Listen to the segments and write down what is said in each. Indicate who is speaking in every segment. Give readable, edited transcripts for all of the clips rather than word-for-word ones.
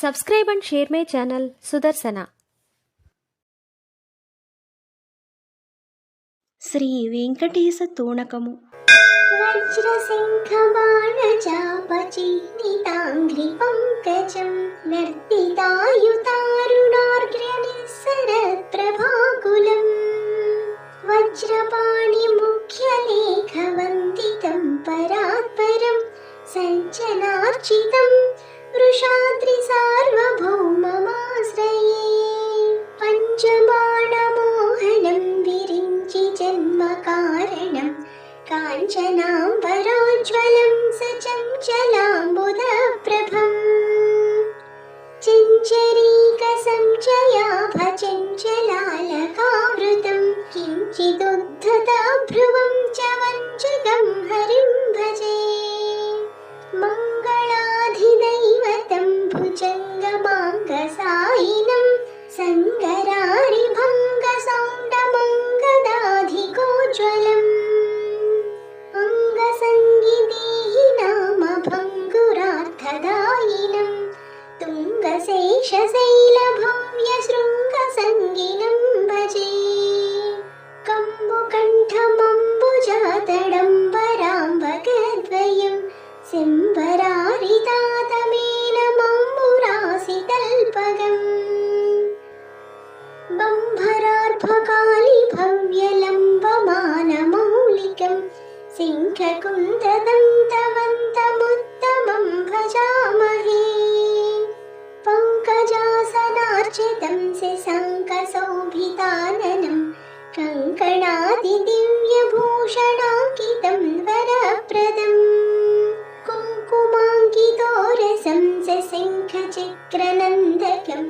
Speaker 1: Subscribe and share my channel Sudarsana. Shri Venkatesha తోణకము.
Speaker 2: వజ్రశంఖబాణచాపచిహ్నితాంఘ్రి పంకజం నర్తితాయుతారుణార్ఘ్యనిస్సరత్ప్రభాకులం వజ్రపాణిముఖ్యలేఖవందితం పరాత్పరం సంచనార్చితం వృషాద్రిసార్వభౌమమాశ్రయే పంచబాణమోహనం విరించి జన్మకారణం కాంచనాంబరోజ్వలం సచంచలాంబుదప్రభం చంచరీకసంచయాభచంచలాలకావృతం కించిదుద్ధతభ్రువం చ వంచకం హరిం భజే మంగళాధిదైవతం భుజంగమాంగసాయినం సంగరారిభంగసౌండమంగదాధికోజ్వలం అంగసంగిదీహినామభంగురార్థదాయినం తుంగశేషశైలభవ్యశృంగసంగినం భజే కంబుకంఠమంబుజాతడంబరాంబకద్వయం సింబరారితాతమేనమంబురాసితల్పగం బంభరార్భకాళిభవ్యలంబమానమౌలికం శంఖకుందదంతవంతముత్తమం భజామహే పంకజాసనార్చితం శశాంకశోభితాననం కంకణాదిదివ్యభూషణాంకితం వరప్రదం కుంకుమాంకితోరసం శశంఖచక్రనందకం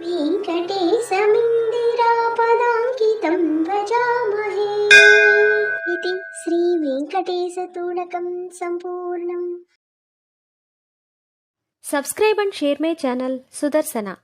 Speaker 2: వెంకటేశమిందిరాపదాంకితం భజామహే. इति श्री वेंकटेशतोणकं संपूर्णम्.
Speaker 1: Subscribe and share my channel Sudarsana.